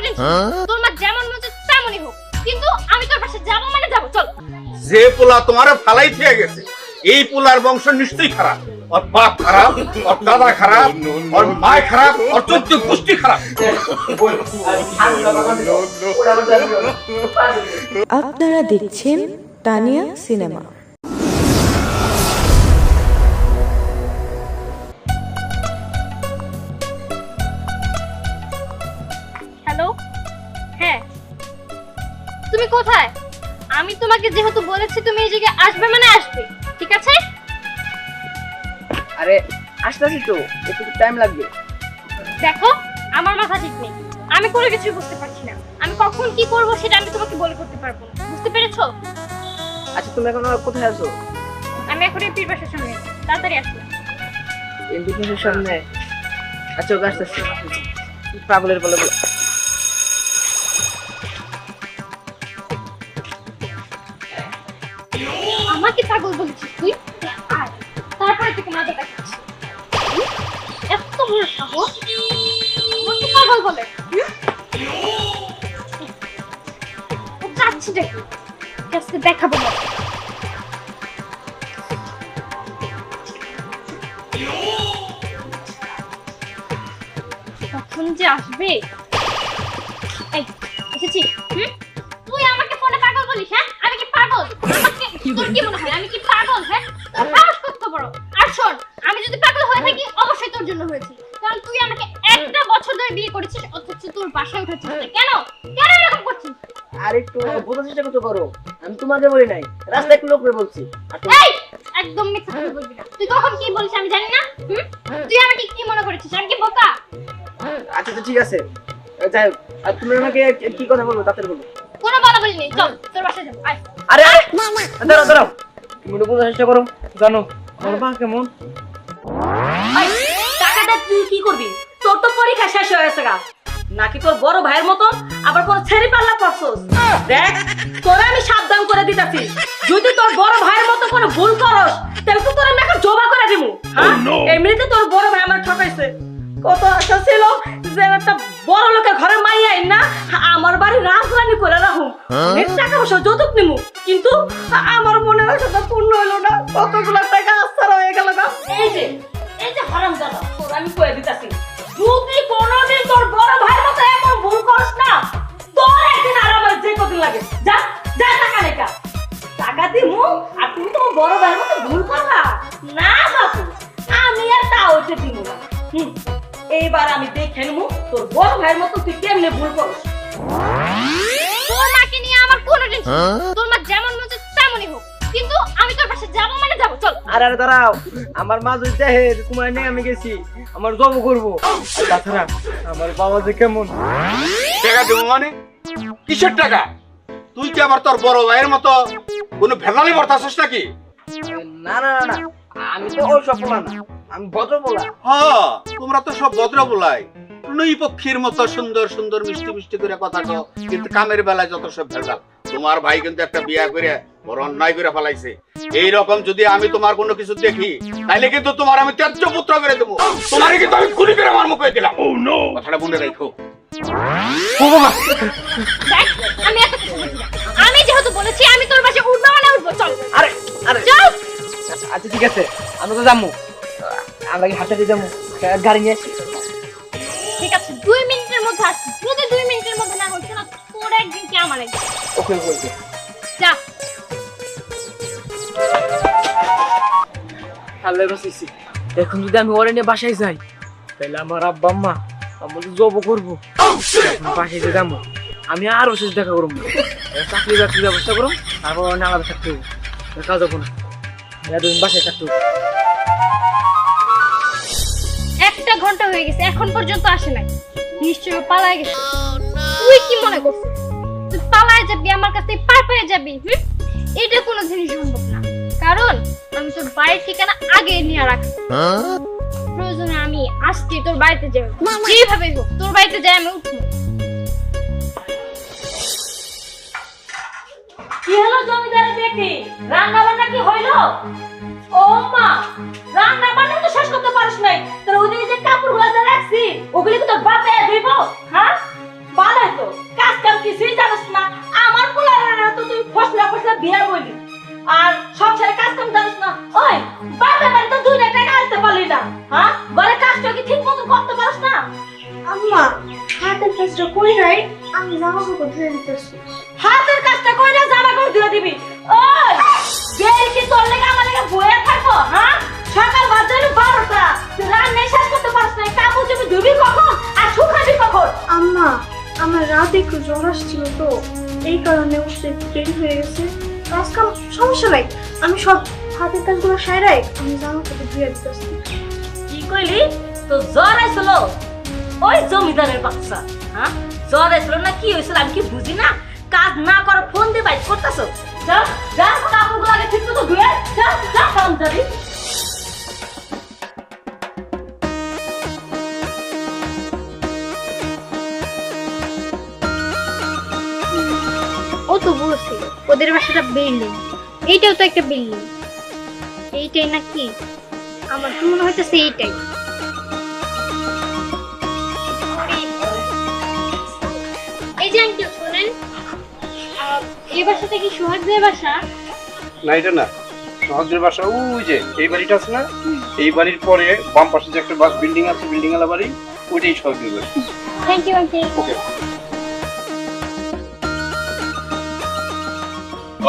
Tension তোর মা যেমন মনে তেমনই হোক, কিন্তু আমি তোর পাশে যাবো মানে যাবো, চল। যে পোলা তোমারে ফালাই দিয়ে গেছে এই পোলার বংশ নিশ্চয়ই খারাপ। ওর বাপ খারাপ, ওর দাদা খারাপ, ওর মা খারাপ, ওর 14 গোষ্ঠী খারাপ। আপনারা দেখছেন তানিয়া সিনেমা। হ্যালো, হ্যাঁ তুমি কোথায়? আমি তোমাকে যেহেতু বলেছি তুমি এই জায়গায় আসবে মানে আসবে, ঠিক আছে? আরে আসতেছি তো, একটু টাইম লাগবে। দেখো আমার মাথা ঠিক নেই, আমি কোনো কিছু বুঝতে পারছি না। আমি কখন কি করব সেটা আমি তোমাকে বলে করতে পারবো না, বুঝতে পেরেছো? আচ্ছা তুমি এখন কোথায় আছো? আমি এখন এই পীর বাসার সামনে আছি, তাড়াতাড়ি আসো। এমবিবিএস সামনে? আচ্ছা ওকে আসতেছি। পাগলের বলে বলে আমাকে পাগল বলছিস তুই? আয়, তারপরে তোকে মজা দেখাচ্ছি। এত বড় সাহস, আমাকে পাগল বলে? ও চাচ্ছি দেখি, আজকে দেখাবো না। কখন যে আসবে? এই এসেছি। তুই আমাকে ফোনে পাগল বলিস? হ্যাঁ আমি কি পাগল? আমাকে তোর কি মনে হয় আমি কি পাগল? হ্যাঁ সাহস কত বড়! আর শোন, আমি যদি পাগল হয়ে থাকি অবশ্যই তোর জন্য হয়েছে, কারণ তুই আমাকে একটা বছর ধরে বিয়ে করেছিস, অথচ তোর বাসায় উঠেছিস না। কেন কেন এরকম করছিস? আর একটু বোঝার চেষ্টা করতে পারো, আমি তোমাকে বলি নাই, রাস্তায় একটু লোকরে বলছি। আর তুমি- এই একদম মিথ্যা কথা বলবি না। তুই কখন কি বলিস আমি জানি না। তুই আমাকে কি মনে করেছিস আমি কি বোকা? আচ্ছা তো ঠিক আছে, যাই হোক, আর তুমি আমাকে কি কথা বলবো তাড়াতাড়ি বলো। কোনো বলা বলি নেই, চল তোর বাসায় যাবো। আয়। আরে আরে দাঁড়াও দাঁড়াও, তুমি একটু বোঝার চেষ্টা করো। জানো আমার মা কেমন? টাকাটা তুই কি করবি? তোর তো পরীক্ষা শেষ হয়ে গেছে গা, নাকি তোর বড় ভাইয়ের মতন আবার কোন ছেড়ি পাল্লা করছস? দেখ তোরে আমি সাবধান করে দিতেছি, যদি তোর বড় ভাইয়ের মতো কোনো ভুল করস তাহলে তো তোর আমি এখন জবা করে দিমু। হ্যাঁ এমনিতে তোর বড় ভাই আমার ঠকাইছে, কত আশা ছিল যে একটা বড় লোকের ঘরে মাইয়া আইন না আমার বাড়ি রাজরানি করে রাখুম, অনেক টাকা পয়সা যৌতুক নিমু, কিন্তু আমার মনের আশাটা পূর্ণ হইলো না, কতগুলো টাকা আস্তার হয়ে গেল না। এই যে হারামজাদা, তোর আমি কয়ে দিতেছি, যদি কোনোদিন তোর বড় ভাইয়ের মতো এমন ভুল করিস না, তোর একদিন আর আমার যে কদিন লাগে, যা যা টাকা লেখা টাকা দিমু, আর তুমি তো বড় ভাইয়ের মতো ভুল করবা না বাপু, আমি আর তা হইতে দিব না। এইবার আমি দেখে নেবো তোর বড় ভাইয়ের মতো তুই কেমনে ভুল করিস। তোর মাকে নিয়ে আমার কোনো টেনশন নেই, তোর মা যেমন মনে তেমনই হোক, কিন্তু আমি তোর পাশে যাবো মানে যাবো, চল। আরে আরে দাঁড়াও, আমার মা যদি দেখে যে তোমার নিয়ে আমি গেছি, আমার জব করবো। আর তাছাড়া আমার বাবা যে কেমন। টাকা দেবো মানে কিসের টাকা? তুই কি আবার তোর বড় ভাইয়ের মতো কোনো ভেজালি বর্তাছিস নাকি? না না না না, আমি তো ওই সব বলা না, আমি ভদ্র বলা। হ্যাঁ তোমরা তো সব ভদ্র বলাই, নই পক্ষীর মতো সুন্দর সুন্দর মিষ্টি মিষ্টি করে কথা কও, কিন্তু কামের বেলায় যত সব ভেজাল। তোমার ভাই কিন্তু একটা বিয়া করে বড় অন্যায় করে ফেলাইছে। এই রকম যদি আমি তোমার কোনো কিছু দেখি তাহলে কিন্তু তোমার আমি ত্যায্য পুত্র করে দেবো, তোমারে কিন্তু আমি গুলি করে আমার মুখে দিলাম। কথাটা মনে রাখো। দেখ আমি এত কিছু বুঝি না, আমি যেহেতু বলেছি আমি তোর পাশে উঠবো মানে উঠবো, চল। আরে আরে চল। আচ্ছা ঠিক আছে, আমরা তো যাবো, আমরা কি হাঁটাতে যাবো, গাড়ি নিয়ে আসি। ঠিক আছে 2 মিনিটের মধ্যে আসছি, যদি 2 মিনিটের মধ্যে না হচ্ছে না তোর একদিন কি আমার একদিন। ওকে ওকে যা। আল্লাহ বাঁচিয়েছি। এখন যদি আমি ওরে নিয়ে বাসায় যাই তাহলে আমার আব্বা আম্মা আমাদের জব করবো। এখন বাসায় যে যাবো আমি আরো শেষ দেখা করবো, চাকরি বাকরির ব্যবস্থা করবো, তারপর অনেক আলাদা থাকতে হবো, কাজ হবো না, দুদিন বাসায় থাকতে হবো। 1 ঘন্টা হয়ে গেছে এখন পর্যন্ত আসে নাই, নিশ্চয়ই পালায় গেছে। তুই কি মনে করছিস তুই পালায় যাবি আমার কাছ থেকে পার পেয়ে যাবি? এটা কোনো জিনিস সম্ভব না, কারণ আমি তোর বাড়ির ঠিকানা আগে নিয়ে রাখছি। প্রয়োজনে আমি আজকে তোর বাড়িতে যাবো, যেভাবে হোক তোর বাড়িতে যাই আমি উঠবো। কি হলো জমিদারে দেখি, রান্না বান্না কি হইলো? ও মা, রান্না বান্না তো শেষ করতে পারিস নাই, তোর ওদিকে যে কাপড়গুলো যা রাখছি ওগুলি কি তোর বাপে ধুইবো? হ্যাঁ ভালোই তো, মা হাতের কাজটা কই নাই আমি জামা কাপড় ধুয়ে দিতেছি হাতের কাজটা কইরা জামা কাপড় ধুয়ে দিবি ওই বের কি তোর লেগে আমার লেগে বইয়া থাকবো হ্যাঁ সকাল বাজে 12টা তুই রান্না শেষ করতে পারছ না কাপড় চোপড় ধুবি কখন আর শুকাবি কখন আম্মা আমার রাতে একটু জ্বর আসছিল তো এই কারণে উঠতে একটু দেরি হয়ে গেছে কাজ কাম সমস্যা নাই আমি সব হাতের কাজগুলো সারাই আমি জামা কাপড় ধুয়ে দিতেছি কি কইলি তো জ্বর আইছিল ওই জমিদারের বাচ্চা হ্যাঁ জ্বর আইছিল না কি হইছিল আমি কি বুঝি না কাজ না করে ফোন দিয়ে বাইক করতেছ যা যা কাপড়গুলো আগে ঠিক মতো ধুয়ে যা যা কাম যাবি ও তো বলছি ওদের বাসাটা বিল্ডিং এইটাও তো একটা বিল্ডিং এইটাই নাকি আমার তো মনে হইতেছে এইটাই এই যে আঙ্কেল শুনেন এই বাসাটা কি সোহাগদের বাসা না এটা না সহজের বাসা ওই যে এই বাড়িটা আছে না এই বাড়ির পরে বাম পাশে যে একটা বিল্ডিং আছে বিল্ডিং ওয়ালা বাড়ি ওইটাই সহজের বাড়ি থ্যাংক ইউ আঙ্কেল ওকে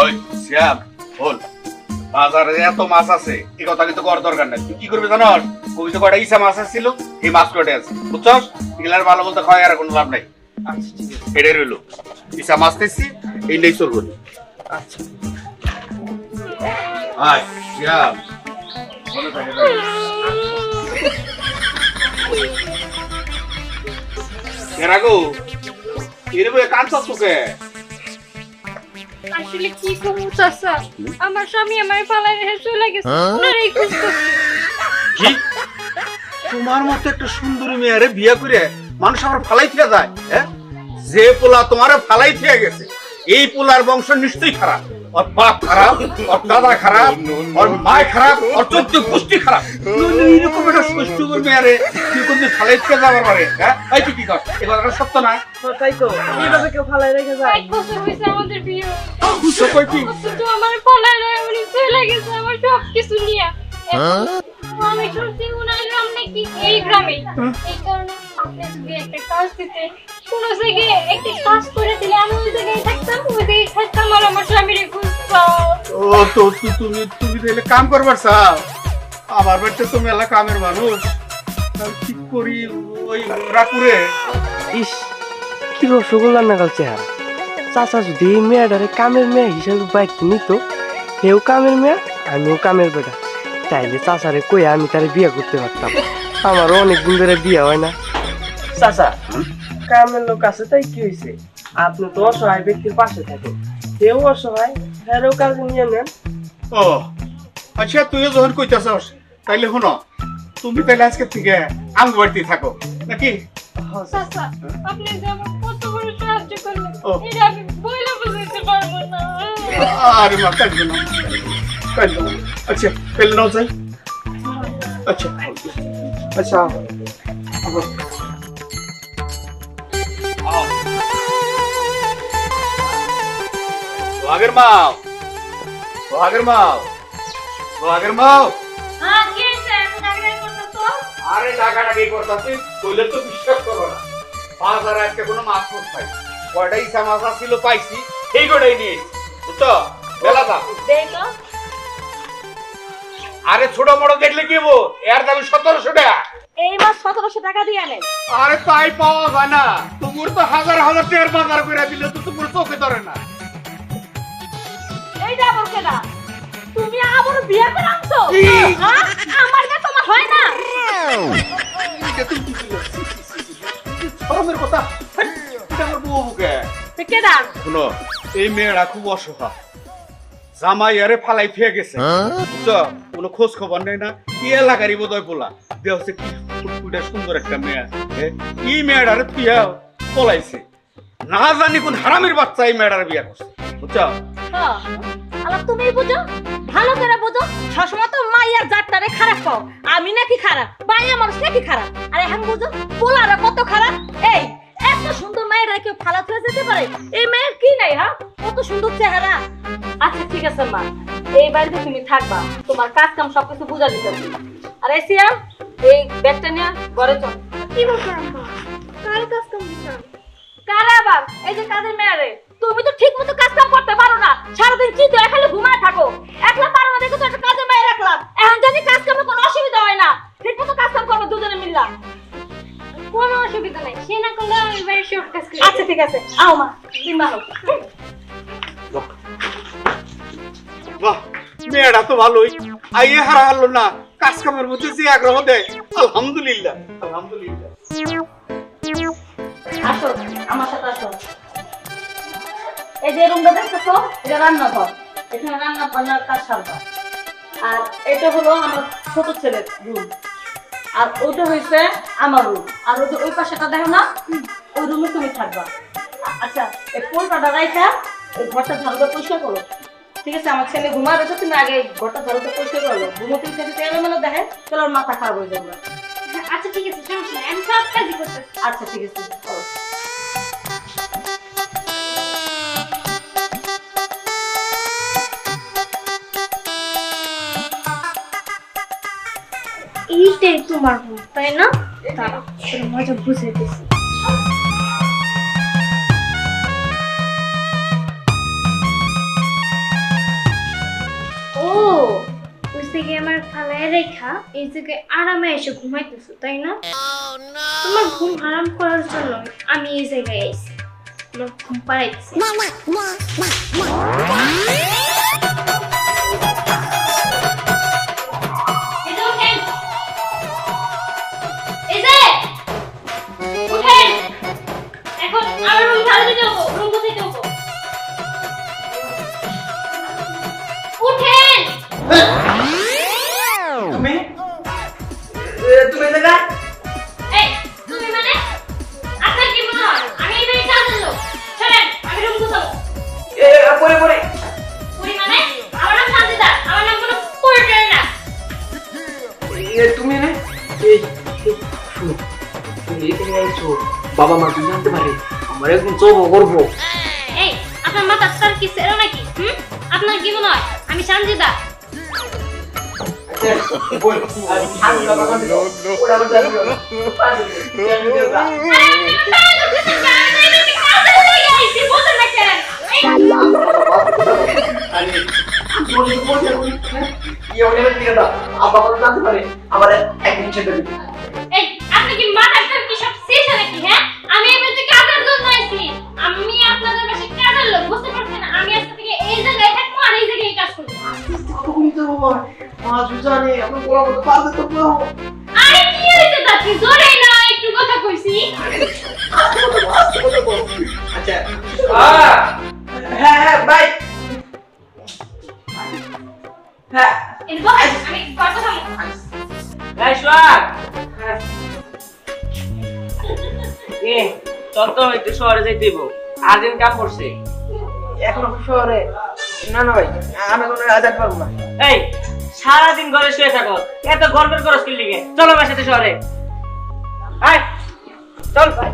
ওই শ্যাম বল বাজারে এত মাছ আছে এই কথা কিন্তু করার দরকার নাই তুই কি করবি জানোস ওই তো কয়টা ইসা মাছ ছিল এই মাছ কয়টা আছে বুঝছস এগুলার ভালো বলতে খাওয়াই আর কোনো লাভ নাই আচ্ছা ঠিক আছে এটাই রইলো ইসা মাছ তেছি এই নেই চল করি আচ্ছা আয় শ্যাম মনে থাকে জানিস। এরা গো এরবে কাঁচা তোকে আসলে কি করবো চাচা আমার স্বামী আমার পালায় রেখে চলে গেছে ওনারাই খুঁজ করছে কি তোমার মতো একটা সুন্দরী মেয়েরে বিয়ে করে মানুষ আমার ফালাই থেকে যায় হ্যাঁ যে পোলা তোমার ফালাই থেকে গেছে এই পোলার বংশ নিশ্চয়ই খারাপ ওর বাপ খারাপ ওর দাদা খারাপ ওর মা খারাপ ওর চোদ্দ পুষ্টি খারাপ নইলে এরকম একটা সুষ্ঠুর মেয়েরে তুই কোনদিন ফালাই থেকে যাবার পারে হ্যাঁ এই তুই কি কর এবার সত্য না তাই তো এইভাবে কেউ ফালাই রেখে যায় 5 বছর হয়েছে আমাদের বিয়ে তো কই কি অথচ আমার পালায় রেখে উনি চলে গেছে আমার সব কিছু নিয়ে আমি শুনছি উনার গ্রাম নাকি এই গ্রামে এই কারণে আপনি যদি একটা কাজ দিতে কোনো জায়গায় একটা কাজ করে দিলে আমি ওই জায়গায় থাকতাম ওই জায়গায় থাকতাম আর আমার স্বামীরে খুঁজতাম ও তো তুমি তুমি তাহলে কাম করবার চাও আমার বাড়িতে তো মেলা কামের মানুষ আমি ঠিক করি ওই রাকুরে ইস কি রসগোল্লা নাগাল চেহারা চাচা যদি এই মেয়েটারে কামের মেয়ে হিসাবে বাইক নিত সেও কামের মেয়ে আমিও কামের বেটা তাইলে চাচারে কই আমি তারে বিয়ে করতে পারতাম আমারও অনেকদিন ধরে বিয়ে হয় না চাচা কামের লোক আছে তাই কি হয়েছে আপনি তো অসহায় ব্যক্তির পাশে থাকেন কেউ অসহায় হ্যারও কাজে নিয়ে নেন ও আচ্ছা তুইও যখন কইতাছস তাইলে শুনো তুমি তাহলে আজকে থেকে আম বাড়িতে থাকো নাকি চাচা আপনি যে আমার কত বড় সাহায্য করলেন ও। এটা আমি বইলে বুঝাইতে পারবো না আরে মা কাজ না কাজ না আচ্ছা তাহলে নাও যাই আচ্ছা আচ্ছা আবার সোহাগের মাও সোহাগের মাও সোহাগের মাও হ্যাঁ কি হইছে এখন আগে করতেছ আরে টাকাটাকে করতেছি কইলে তো বিশ্বাস করো না বাজারে আজকে কোনো মাছ মাছ পাই কয়টা ইসা মাছ ছিল পাইছি এই কটাই নিয়ে বুঝছো বেলা দাম দেখো আরে ছোট বড় দেখলে কি হবো এর দাম 1700 টাকা এই মাস 1700 টাকা দিয়ে আনে আরে তাই পাওয়া যায় না তোমার তো হাজার হাজার টাকার বাজার করে দিলে তো তোমার চোখে ধরে না এইটা আবার কেডা তুমি আবার বিয়ে করে আনছো হ্যাঁ আমার না তোমার হয় না এটা তুমি কি ছিল? শরমের কথা এটা আমার বউ বুকে তো কেডা শুনো এই মেয়েরা খুব অসহায় জামাই আরে ফালাই ফিরে গেছে বুঝছো কোনো খোঁজ খবর নেই না কি এলাকারই বোধ হয় বলা দেহ হচ্ছে কি ফুটফুটে সুন্দর একটা মেয়ে এই মেয়েটারে তুই পলাইছে না জানি কোন হারামের বাচ্চা এই মেয়েটার বিয়ে করছে বুঝছো হ্যাঁ আলা তুমি বুঝো ভালো করে বুঝো সবসময় তো মাইয়ার জাতটারে খারাপ পাও আমি নাকি খারাপ মাইয়া মানুষ নাকি খারাপ আর এখন বুঝো পোলারা কত খারাপ এই এত সুন্দর মেয়েরা কেউ ফালা তুলে যেতে পারে এই মেয়ের কি নাই হ্যাঁ কত সুন্দর চেহারা আচ্ছা ঠিক আছে মা এই বাড়িতে তুমি থাকবা তোমার কাজ কাম সবকিছু বুঝা দিতে হবে। আর এসিয়া এই ব্যাগটা নিয়ে ঘরে চল কি ব্যাপার আম্মা কার এই যে কাজের মেয়ারে তুমি তো ঠিক মতো কাজ কাম করতে পারো না, সারাদিন চিন্তা খালি ঘুমায় থাকো। একলা পারো না দেখো তো একটা কাজের মেয়ে রাখলাম, এখন জানি কাজ কামে কোনো অসুবিধা হয় না, ঠিক মতো কাজ কাম করবে দুজনে মিললা। কোনো অসুবিধা নাই, সে না করলে আমি বাড়ি শর্ট কাজ করি। আচ্ছা ঠিক আছে, আও মা দিন ভালো। বাহ, মেয়েটা তো ভালোই, আইয়ে হারা হারলো না, কাজ কামের মধ্যে যে আগ্রহ দেয়, আলহামদুলিল্লাহ আলহামদুলিল্লাহ। আসো আমার সাথে আসো। এই যে রুমটা দেখতেছো, এটা রান্নাঘর, এখানে রান্না বান্নার কাজ সারবা। আর এটা হলো আমার ছোট ছেলের রুম, আর ওইটা হইছে আমার রুম, আর ওই যে ওই পাশেটা দেখো না, ওই রুমে তুমি থাকবা। আচ্ছা এই পোলটাটা রাইখা ওই ঘরটা ঝাড়ুটা পরিষ্কার করো, ঠিক আছে? আমার ছেলে ঘুমায় রয়েছে, তুমি আগে ঘরটা ঝাড়ুটা পরিষ্কার করলো। ঘুমোতে যদি এলোমেলো দেখে তাহলে ওর মাথা খারাপ হয়ে যাবে। আচ্ছা ঠিক আছে, সমস্যা নাই, আমি সব কাজই করতেছি। আচ্ছা ঠিক আছে করো। এইটাই তোমার রুম, তাই না? দাঁড়াও, তোর মজা বুঝে দিছি। ও, ওই জায়গায় আমার ফালায় রেখা এই জায়গায় আরামে এসে ঘুমাইতেছো, তাই না? তোমার ঘুম হারাম করার জন্য আমি এই জায়গায় আইছি, তোমার ঘুম পাড়াইতেছি। এই যে উঠেন, এখন আমার রুম ঝাড়ু দিতে হবো, রুম গুছাইতে হবো। উঠেন। তুমি তুমি দেখা এই তুমি মানে আপনার কি মনে হয় আমি এই বাড়ির কাজের লোক? চলেন আমি রুম গুছাবো। পরে পরে পুরি মানে আমার নাম সাজিদা, আমার নাম কোনো পোর্টার না। তুমি না শুনো, তুমি এখানে আইছো, বাবা মা তুমি জানতে পারে আমার একদম চোখ করবো। এই আপনার মাথা স্যার কি সেরো নাকি? আপনার কি মনে হয় আমি সানজিদা? এই আপনি কি মাথার স্যার কি সব শেষ নাকি? হ্যাঁ, আমি এই বাড়িতে কাজের জন্য আইছি, আমি আপনাদের বাসায় কাজের লোক, বুঝতে পারছেন? আমি আজকে থেকে এই জায়গায় থাকবো আর এই জায়গায় কাজ করবো। আরে কি হয়েছে দাদি, জোরে না একটু কথা কইছি। হ্যাঁ বাই। হ্যাঁ এরপর আমি কথা থামো। চল তো একটু শহরে যাই দিব, আর্জেন্ট কাম করছে। এখনো শহরে? না না ভাই, আমি কোনো আজাদ পাবো না। এই সারাদিন ঘরে শুয়ে থাকো, এত গল্পের করস কি লিগে? চলো আমার সাথে শহরে। চল ভাই।